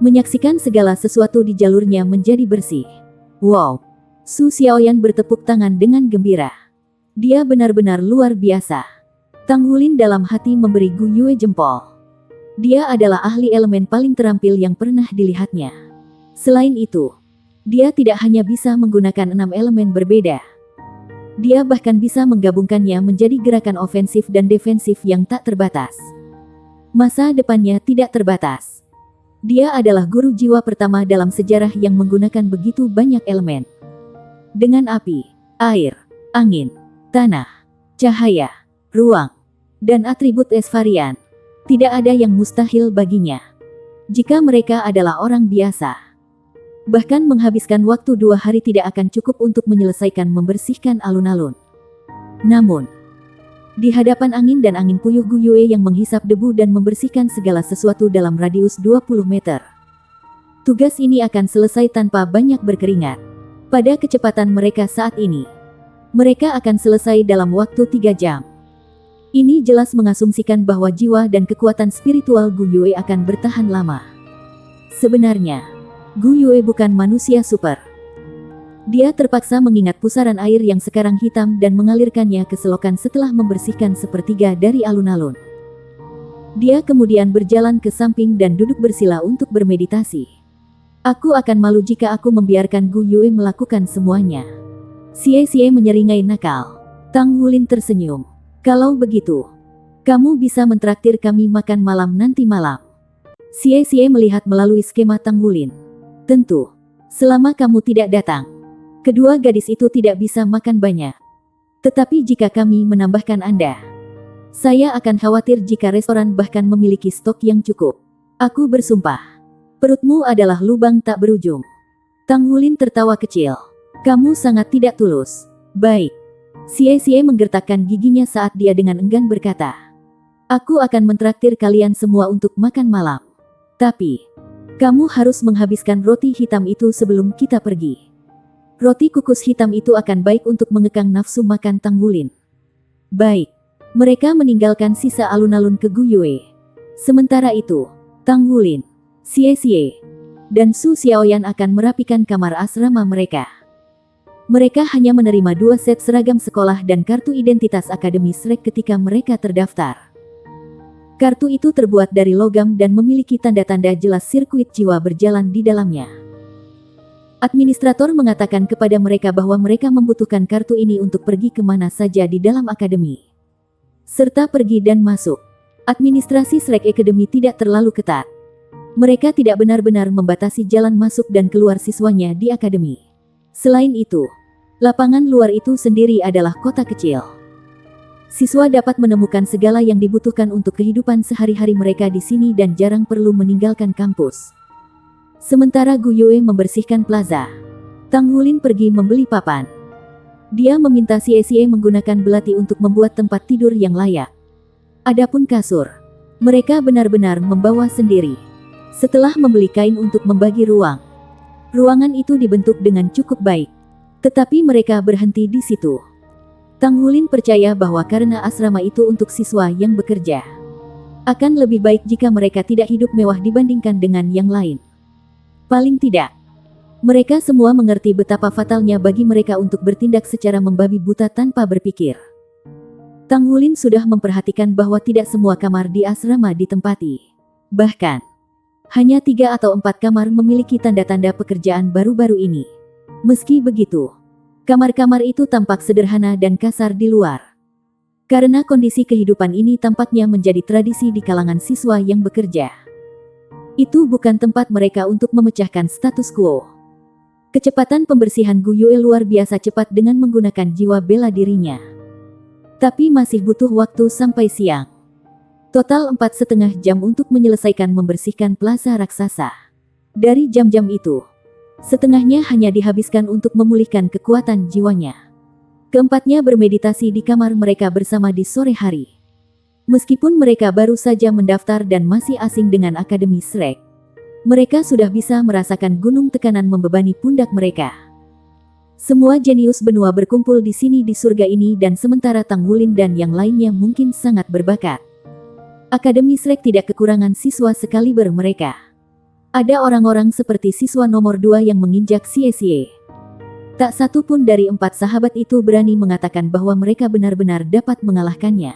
Menyaksikan segala sesuatu di jalurnya menjadi bersih. Wow! Su Xiaoyan bertepuk tangan dengan gembira. Dia benar-benar luar biasa. Tang Wulin dalam hati memberi Gu Yue jempol. Dia adalah ahli elemen paling terampil yang pernah dilihatnya. Selain itu, dia tidak hanya bisa menggunakan 6 elemen berbeda. Dia bahkan bisa menggabungkannya menjadi gerakan ofensif dan defensif yang tak terbatas. Masa depannya tidak terbatas. Dia adalah guru jiwa pertama dalam sejarah yang menggunakan begitu banyak elemen. Dengan api, air, angin, tanah, cahaya, ruang, dan atribut es varian, tidak ada yang mustahil baginya. Jika mereka adalah orang biasa, bahkan menghabiskan waktu 2 hari tidak akan cukup untuk menyelesaikan membersihkan alun-alun. Namun, di hadapan angin dan angin puyuh Gu Yue yang menghisap debu dan membersihkan segala sesuatu dalam radius 20 meter, tugas ini akan selesai tanpa banyak berkeringat. Pada kecepatan mereka saat ini, mereka akan selesai dalam waktu 3 jam. Ini jelas mengasumsikan bahwa jiwa dan kekuatan spiritual Gu Yue akan bertahan lama. Sebenarnya, Gu Yue bukan manusia super. Dia terpaksa mengingat pusaran air yang sekarang hitam dan mengalirkannya ke selokan setelah membersihkan sepertiga dari alun-alun. Dia kemudian berjalan ke samping dan duduk bersila untuk bermeditasi. Aku akan malu jika aku membiarkan Gu Yue melakukan semuanya. Xie menyeringai nakal. Tang Wulin tersenyum. Kalau begitu, kamu bisa mentraktir kami makan malam nanti malam. Xie melihat melalui skema Tang Wulin. Tentu, selama kamu tidak datang, kedua gadis itu tidak bisa makan banyak. Tetapi jika kami menambahkan Anda, saya akan khawatir jika restoran bahkan memiliki stok yang cukup. Aku bersumpah. Perutmu adalah lubang tak berujung. Tang Wulin tertawa kecil. Kamu sangat tidak tulus. Baik. Xie menggertakkan giginya saat dia dengan enggan berkata, aku akan mentraktir kalian semua untuk makan malam. Tapi, kamu harus menghabiskan roti hitam itu sebelum kita pergi. Roti kukus hitam itu akan baik untuk mengekang nafsu makan Tang Wulin. Baik. Mereka meninggalkan sisa alun-alun ke Gu Yue. Sementara itu, Tang Wulin, Xie, dan Su Xiaoyan akan merapikan kamar asrama mereka. Mereka hanya menerima 2 set seragam sekolah dan kartu identitas Akademi Shrek ketika mereka terdaftar. Kartu itu terbuat dari logam dan memiliki tanda-tanda jelas sirkuit jiwa berjalan di dalamnya. Administrator mengatakan kepada mereka bahwa mereka membutuhkan kartu ini untuk pergi kemana saja di dalam akademi, serta pergi dan masuk. Administrasi Shrek Academy tidak terlalu ketat. Mereka tidak benar-benar membatasi jalan masuk dan keluar siswanya di akademi. Selain itu, lapangan luar itu sendiri adalah kota kecil. Siswa dapat menemukan segala yang dibutuhkan untuk kehidupan sehari-hari mereka di sini dan jarang perlu meninggalkan kampus. Sementara Gu Yue membersihkan plaza, Tang Wulin pergi membeli papan. Dia meminta Xie menggunakan belati untuk membuat tempat tidur yang layak. Adapun kasur, mereka benar-benar membawa sendiri. Setelah membeli kain untuk membagi ruang, ruangan itu dibentuk dengan cukup baik. Tetapi mereka berhenti di situ. Tang Wulin percaya bahwa karena asrama itu untuk siswa yang bekerja, akan lebih baik jika mereka tidak hidup mewah dibandingkan dengan yang lain. Paling tidak, mereka semua mengerti betapa fatalnya bagi mereka untuk bertindak secara membabi buta tanpa berpikir. Tang Wulin sudah memperhatikan bahwa tidak semua kamar di asrama ditempati. Bahkan, hanya 3 atau 4 kamar memiliki tanda-tanda pekerjaan baru-baru ini. Meski begitu, kamar-kamar itu tampak sederhana dan kasar di luar. Karena kondisi kehidupan ini tampaknya menjadi tradisi di kalangan siswa yang bekerja. Itu bukan tempat mereka untuk memecahkan status quo. Kecepatan pembersihan Gu Yue luar biasa cepat dengan menggunakan jiwa bela dirinya. Tapi masih butuh waktu sampai siang. Total 4,5 jam untuk menyelesaikan membersihkan plaza raksasa. Dari jam-jam itu, setengahnya hanya dihabiskan untuk memulihkan kekuatan jiwanya. Keempatnya bermeditasi di kamar mereka bersama di sore hari. Meskipun mereka baru saja mendaftar dan masih asing dengan Akademi Shrek, mereka sudah bisa merasakan gunung tekanan membebani pundak mereka. Semua jenius benua berkumpul di sini di surga ini, dan sementara Tang Wulin dan yang lainnya mungkin sangat berbakat. Akademi Shrek tidak kekurangan siswa sekaliber mereka. Ada orang-orang seperti siswa nomor 2 yang menginjak Xie. Tak satu pun dari 4 sahabat itu berani mengatakan bahwa mereka benar-benar dapat mengalahkannya.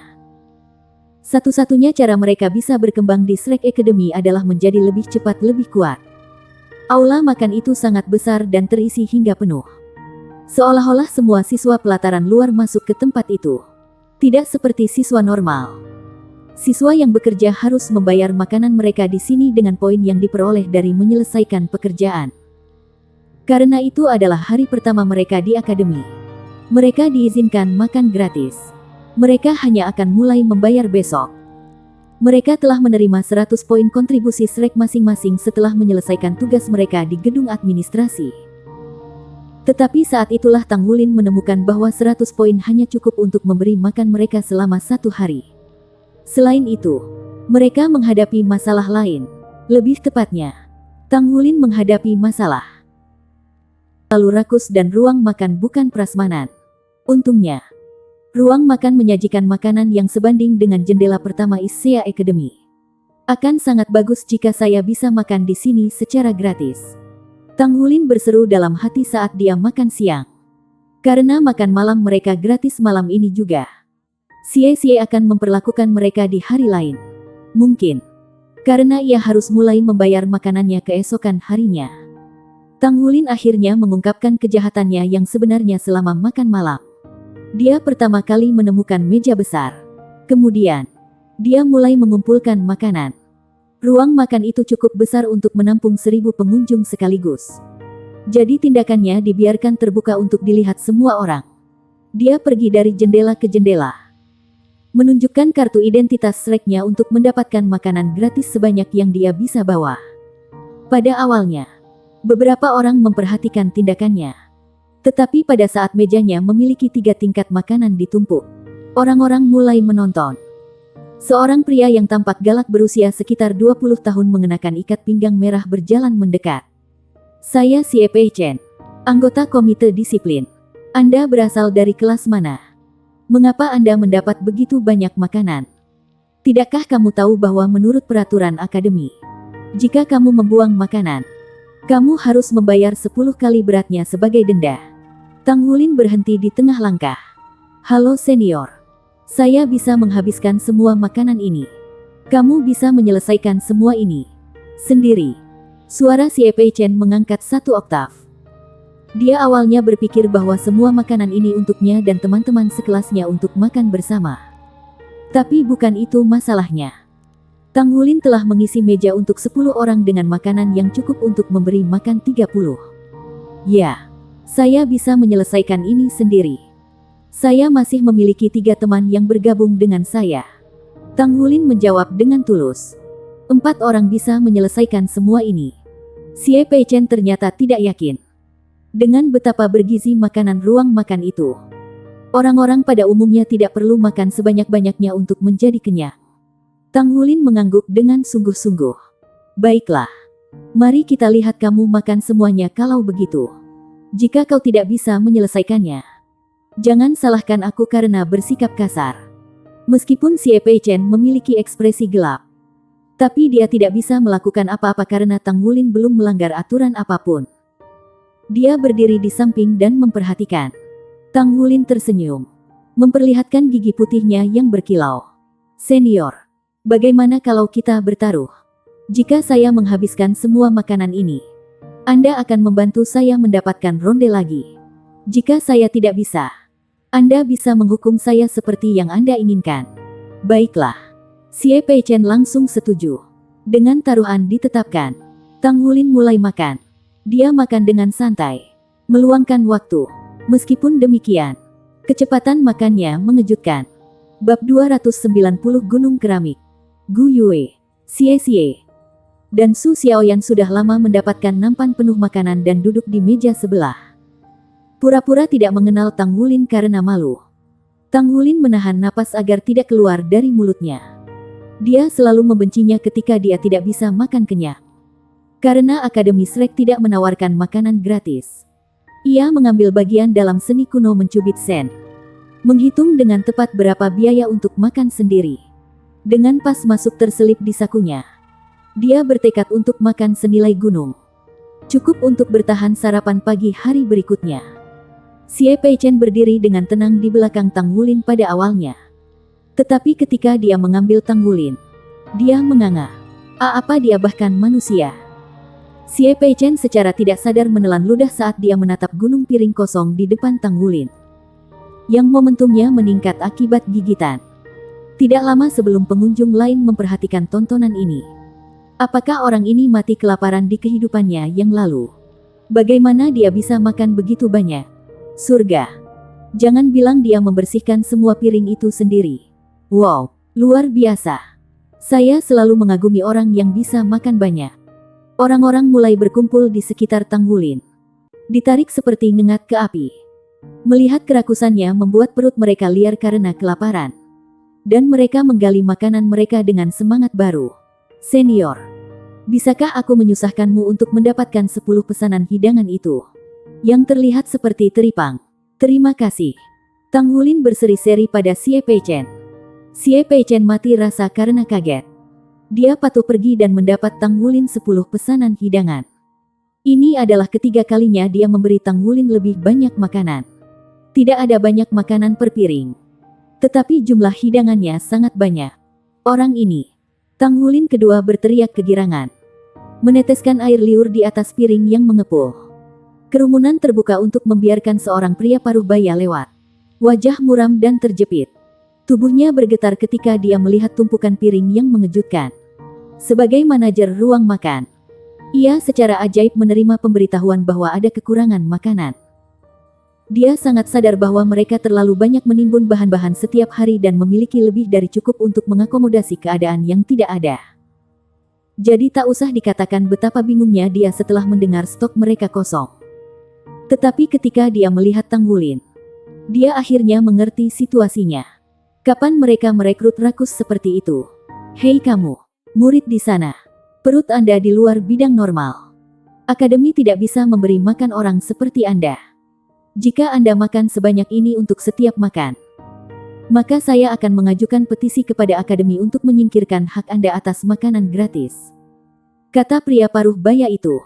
Satu-satunya cara mereka bisa berkembang di Shrek Academy adalah menjadi lebih cepat, lebih kuat. Aula makan itu sangat besar dan terisi hingga penuh. Seolah-olah semua siswa pelataran luar masuk ke tempat itu. Tidak seperti siswa normal. Siswa yang bekerja harus membayar makanan mereka di sini dengan poin yang diperoleh dari menyelesaikan pekerjaan. Karena itu adalah hari pertama mereka di akademi. Mereka diizinkan makan gratis. Mereka hanya akan mulai membayar besok. Mereka telah menerima 100 poin kontribusi Shrek masing-masing setelah menyelesaikan tugas mereka di gedung administrasi. Tetapi saat itulah Tang Wulin menemukan bahwa 100 poin hanya cukup untuk memberi makan mereka selama 1 hari. Selain itu, mereka menghadapi masalah lain. Lebih tepatnya, Tang Wulin menghadapi masalah lalu rakus dan ruang makan bukan prasmanan. Untungnya, ruang makan menyajikan makanan yang sebanding dengan jendela pertama Issea Academy. Akan sangat bagus jika saya bisa makan di sini secara gratis. Tang Wulin berseru dalam hati saat dia makan siang. Karena makan malam mereka gratis malam ini juga. Xie akan memperlakukan mereka di hari lain. Mungkin karena ia harus mulai membayar makanannya keesokan harinya. Tang Wulin akhirnya mengungkapkan kejahatannya yang sebenarnya selama makan malam. Dia pertama kali menemukan meja besar. Kemudian, dia mulai mengumpulkan makanan. Ruang makan itu cukup besar untuk menampung 1.000 pengunjung sekaligus. Jadi tindakannya dibiarkan terbuka untuk dilihat semua orang. Dia pergi dari jendela ke jendela, menunjukkan kartu identitas Shreknya untuk mendapatkan makanan gratis sebanyak yang dia bisa bawa. Pada awalnya, beberapa orang memperhatikan tindakannya. Tetapi pada saat mejanya memiliki 3 tingkat makanan ditumpuk, orang-orang mulai menonton. Seorang pria yang tampak galak berusia sekitar 20 tahun mengenakan ikat pinggang merah berjalan mendekat. Saya Xie Peichen, anggota komite disiplin. Anda berasal dari kelas mana? Mengapa Anda mendapat begitu banyak makanan? Tidakkah kamu tahu bahwa menurut peraturan akademi, jika kamu membuang makanan, kamu harus membayar 10 kali beratnya sebagai denda? Tang Wulin berhenti di tengah langkah. Halo senior. Saya bisa menghabiskan semua makanan ini. Kamu bisa menyelesaikan semua ini sendiri. Suara Xie Peichen mengangkat 1 oktav. Dia awalnya berpikir bahwa semua makanan ini untuknya dan teman-teman sekelasnya untuk makan bersama. Tapi bukan itu masalahnya. Tang Wulin telah mengisi meja untuk 10 orang dengan makanan yang cukup untuk memberi makan 30. Ya, saya bisa menyelesaikan ini sendiri. Saya masih memiliki 3 teman yang bergabung dengan saya. Tang Wulin menjawab dengan tulus. 4 orang bisa menyelesaikan semua ini. Xie Peichen ternyata tidak yakin dengan betapa bergizi makanan ruang makan itu. Orang-orang pada umumnya tidak perlu makan sebanyak-banyaknya untuk menjadi kenyang. Tang Wulin mengangguk dengan sungguh-sungguh. Baiklah. Mari kita lihat kamu makan semuanya kalau begitu. Jika kau tidak bisa menyelesaikannya, jangan salahkan aku karena bersikap kasar. Meskipun Xie Peichen memiliki ekspresi gelap, tapi dia tidak bisa melakukan apa-apa karena Tang Wulin belum melanggar aturan apapun. Dia berdiri di samping dan memperhatikan. Tang Wulin tersenyum, memperlihatkan gigi putihnya yang berkilau. Senior, bagaimana kalau kita bertaruh? Jika saya menghabiskan semua makanan ini, Anda akan membantu saya mendapatkan ronde lagi. Jika saya tidak bisa, Anda bisa menghukum saya seperti yang Anda inginkan. Baiklah. Xie Peichen langsung setuju. Dengan taruhan ditetapkan, Tang Wulin mulai makan. Dia makan dengan santai, meluangkan waktu. Meskipun demikian, kecepatan makannya mengejutkan. Bab 290 Gunung Keramik. Gu Yue, Xie Xie, dan Su Xiaoyan sudah lama mendapatkan nampan penuh makanan dan duduk di meja sebelah. Pura-pura tidak mengenal Tang Wulin karena malu. Tang Wulin menahan napas agar tidak keluar dari mulutnya. Dia selalu membencinya ketika dia tidak bisa makan kenyang. Karena Akademi Shrek tidak menawarkan makanan gratis. Ia mengambil bagian dalam seni kuno mencubit sen. Menghitung dengan tepat berapa biaya untuk makan sendiri. Dengan pas masuk terselip di sakunya. Dia bertekad untuk makan senilai gunung. Cukup untuk bertahan sarapan pagi hari berikutnya. Xie Peichen berdiri dengan tenang di belakang Tang Wulin pada awalnya. Tetapi ketika dia mengambil Tang Wulin, dia menganga. Apa dia bahkan manusia? Xie Peichen secara tidak sadar menelan ludah saat dia menatap gunung piring kosong di depan Tang Wulin. Yang momentumnya meningkat akibat gigitan. Tidak lama sebelum pengunjung lain memperhatikan tontonan ini. Apakah orang ini mati kelaparan di kehidupannya yang lalu? Bagaimana dia bisa makan begitu banyak? Surga. Jangan bilang dia membersihkan semua piring itu sendiri. Wow, luar biasa. Saya selalu mengagumi orang yang bisa makan banyak. Orang-orang mulai berkumpul di sekitar Tang Wulin. Ditarik seperti ngengat ke api. Melihat kerakusannya membuat perut mereka liar karena kelaparan. Dan mereka menggali makanan mereka dengan semangat baru. Senior, bisakah aku menyusahkanmu untuk mendapatkan 10 pesanan hidangan itu? Yang terlihat seperti teripang. Terima kasih. Tang Wulin berseri-seri pada Xie Peichen. Xie Peichen mati rasa karena kaget. Dia patuh pergi dan mendapat Tang Wulin 10 pesanan hidangan. Ini adalah ketiga kalinya dia memberi Tang Wulin lebih banyak makanan. Tidak ada banyak makanan per piring. Tetapi jumlah hidangannya sangat banyak. Orang ini. Tang Wulin kedua berteriak kegirangan. Meneteskan air liur di atas piring yang mengepul. Kerumunan terbuka untuk membiarkan seorang pria paruh baya lewat. Wajah muram dan terjepit. Tubuhnya bergetar ketika dia melihat tumpukan piring yang mengejutkan. Sebagai manajer ruang makan, ia secara ajaib menerima pemberitahuan bahwa ada kekurangan makanan. Dia sangat sadar bahwa mereka terlalu banyak menimbun bahan-bahan setiap hari dan memiliki lebih dari cukup untuk mengakomodasi keadaan yang tidak ada. Jadi tak usah dikatakan betapa bingungnya dia setelah mendengar stok mereka kosong. Tetapi ketika dia melihat Tang Wulin, dia akhirnya mengerti situasinya. Kapan mereka merekrut rakus seperti itu? Hei kamu, murid di sana. Perut Anda di luar bidang normal. Akademi tidak bisa memberi makan orang seperti Anda. Jika Anda makan sebanyak ini untuk setiap makan, maka saya akan mengajukan petisi kepada Akademi untuk menyingkirkan hak Anda atas makanan gratis. Kata pria paruh baya itu.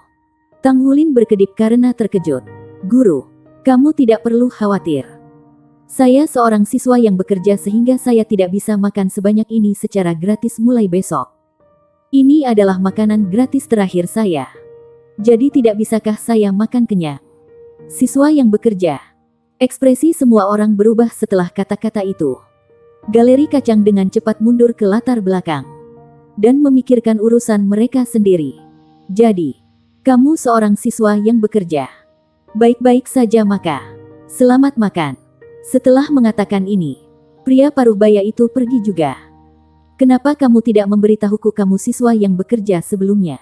Tang Wulin berkedip karena terkejut. Guru, kamu tidak perlu khawatir. Saya seorang siswa yang bekerja sehingga saya tidak bisa makan sebanyak ini secara gratis mulai besok. Ini adalah makanan gratis terakhir saya. Jadi tidak bisakah saya makan kenyang? Siswa yang bekerja. Ekspresi semua orang berubah setelah kata-kata itu. Galeri kacang dengan cepat mundur ke latar belakang. Dan memikirkan urusan mereka sendiri. Jadi, kamu seorang siswa yang bekerja. Baik-baik saja maka. Selamat makan. Setelah mengatakan ini, pria paruh baya itu pergi juga. Kenapa kamu tidak memberitahuku kamu siswa yang bekerja sebelumnya?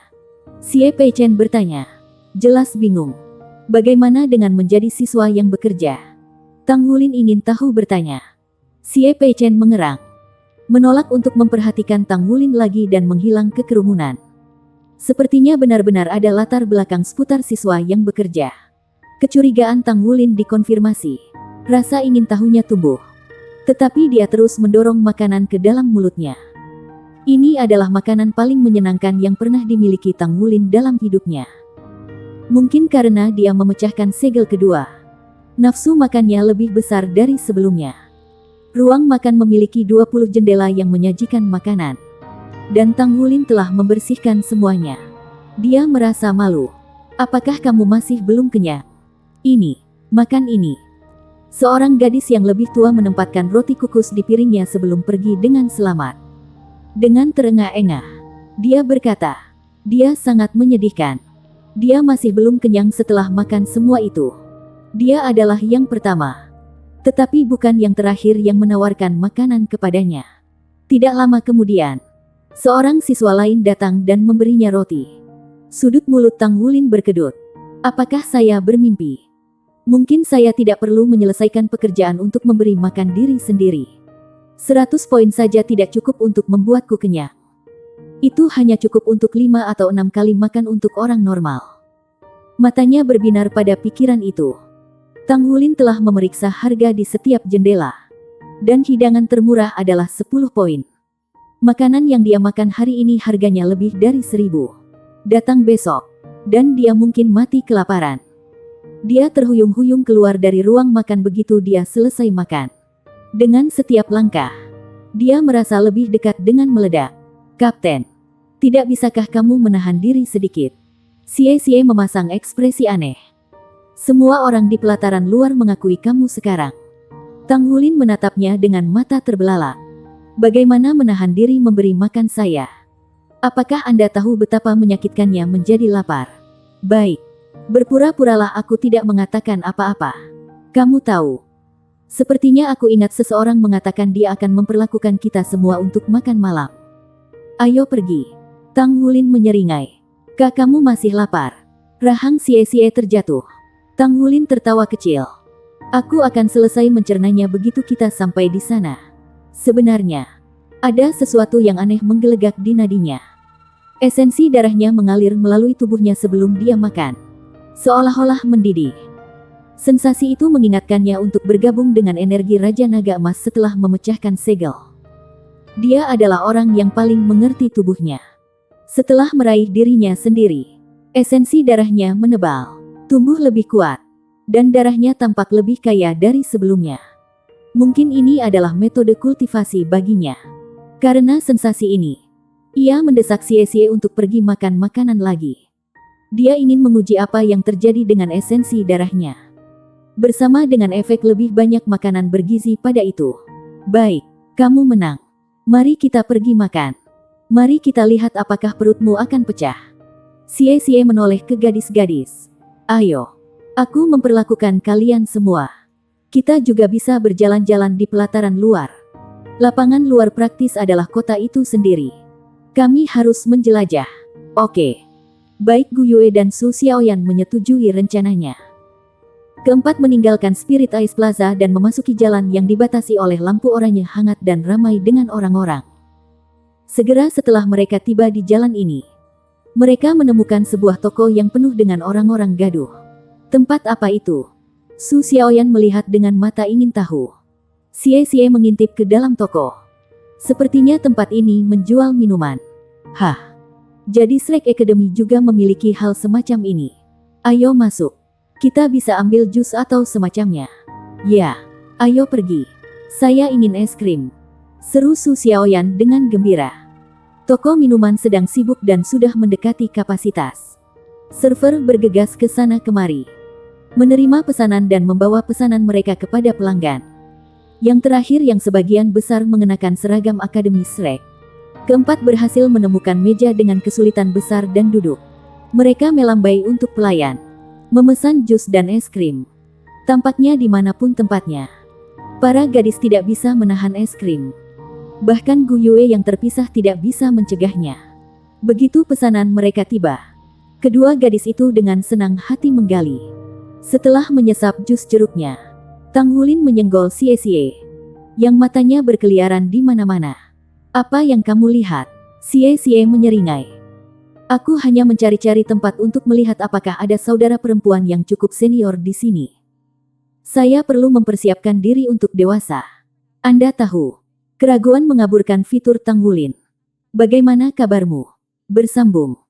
Xie Peichen bertanya. Jelas bingung. Bagaimana dengan menjadi siswa yang bekerja? Tang Wulin ingin tahu bertanya. Xie Peichen mengerang. Menolak untuk memperhatikan Tang Wulin lagi dan menghilang ke kerumunan. Sepertinya benar-benar ada latar belakang seputar siswa yang bekerja. Kecurigaan Tang Wulin dikonfirmasi. Rasa ingin tahunya tumbuh. Tetapi dia terus mendorong makanan ke dalam mulutnya. Ini adalah makanan paling menyenangkan yang pernah dimiliki Tang Wulin dalam hidupnya. Mungkin karena dia memecahkan segel kedua. Nafsu makannya lebih besar dari sebelumnya. Ruang makan memiliki 20 jendela yang menyajikan makanan. Dan Tang Wulin telah membersihkan semuanya. Dia merasa malu. Apakah kamu masih belum kenyang? Ini, makan ini. Seorang gadis yang lebih tua menempatkan roti kukus di piringnya sebelum pergi dengan selamat. Dengan terengah-engah, dia berkata, dia sangat menyedihkan. Dia masih belum kenyang setelah makan semua itu. Dia adalah yang pertama. Tetapi bukan yang terakhir yang menawarkan makanan kepadanya. Tidak lama kemudian, Seorang siswa lain datang dan memberinya roti. Sudut mulut Tang Wulin berkedut. Apakah saya bermimpi? Mungkin saya tidak perlu menyelesaikan pekerjaan untuk memberi makan diri sendiri. 100 poin saja tidak cukup untuk membuatku kenyang. Itu hanya cukup untuk 5 atau 6 kali makan untuk orang normal. Matanya berbinar pada pikiran itu. Tang Wulin telah memeriksa harga di setiap jendela. Dan hidangan termurah adalah 10 poin. Makanan yang dia makan hari ini harganya lebih dari 1000. Datang besok. Dan dia mungkin mati kelaparan. Dia terhuyung-huyung keluar dari ruang makan begitu dia selesai makan. Dengan setiap langkah, dia merasa lebih dekat dengan meledak. Kapten, tidak bisakah kamu menahan diri sedikit? Xie memasang ekspresi aneh. Semua orang di pelataran luar mengakui kamu sekarang. Tang Wulin menatapnya dengan mata terbelalak. Bagaimana menahan diri memberi makan saya? Apakah Anda tahu betapa menyakitkannya menjadi lapar? Baik. Berpura-puralah aku tidak mengatakan apa-apa. Kamu tahu. Sepertinya aku ingat seseorang mengatakan dia akan memperlakukan kita semua untuk makan malam. Ayo pergi. Tang Wulin menyeringai. Kamu masih lapar. Rahang Xie terjatuh. Tang Wulin tertawa kecil. Aku akan selesai mencernanya begitu kita sampai di sana. Sebenarnya, ada sesuatu yang aneh menggelegak di nadinya. Esensi darahnya mengalir melalui tubuhnya sebelum dia makan. Seolah-olah mendidih. Sensasi itu mengingatkannya untuk bergabung dengan energi Raja Naga Emas setelah memecahkan segel. Dia adalah orang yang paling mengerti tubuhnya. Setelah meraih dirinya sendiri, esensi darahnya menebal, tumbuh lebih kuat, dan darahnya tampak lebih kaya dari sebelumnya. Mungkin ini adalah metode kultivasi baginya. Karena sensasi ini, ia mendesak Xie untuk pergi makan makanan lagi. Dia ingin menguji apa yang terjadi dengan esensi darahnya. Bersama dengan efek lebih banyak makanan bergizi pada itu. Baik, kamu menang. Mari kita pergi makan. Mari kita lihat apakah perutmu akan pecah. Xie menoleh ke gadis-gadis. Ayo, aku memperlakukan kalian semua. Kita juga bisa berjalan-jalan di pelataran luar. Lapangan luar praktis adalah kota itu sendiri. Kami harus menjelajah. Oke. Baik Gu Yue dan Su Xiaoyan menyetujui rencananya. Keempat meninggalkan Spirit Ice Plaza dan memasuki jalan yang dibatasi oleh lampu oranye hangat dan ramai dengan orang-orang. Segera setelah mereka tiba di jalan ini, mereka menemukan sebuah toko yang penuh dengan orang-orang gaduh. Tempat apa itu? Su Xiaoyan melihat dengan mata ingin tahu. Xie mengintip ke dalam toko. Sepertinya tempat ini menjual minuman. Hah. Jadi Shrek Academy juga memiliki hal semacam ini. Ayo masuk. Kita bisa ambil jus atau semacamnya. Ya, ayo pergi. Saya ingin es krim. Seru Su Xiaoyan dengan gembira. Toko minuman sedang sibuk dan sudah mendekati kapasitas. Server bergegas ke sana kemari. Menerima pesanan dan membawa pesanan mereka kepada pelanggan. Yang terakhir yang sebagian besar mengenakan seragam Akademi Shrek. Keempat berhasil menemukan meja dengan kesulitan besar dan duduk. Mereka melambai untuk pelayan. Memesan jus dan es krim. Tampaknya dimanapun tempatnya. Para gadis tidak bisa menahan es krim. Bahkan Gu Yue yang terpisah tidak bisa mencegahnya. Begitu pesanan mereka tiba, kedua gadis itu dengan senang hati menggali. Setelah menyesap jus jeruknya, Tang Wulin menyenggol Xie, yang matanya berkeliaran di mana-mana. Apa yang kamu lihat? Xie menyeringai. Aku hanya mencari-cari tempat untuk melihat apakah ada saudara perempuan yang cukup senior di sini. Saya perlu mempersiapkan diri untuk dewasa. Anda tahu. Keraguan mengaburkan fitur Tang Wulin. Bagaimana kabarmu? Bersambung.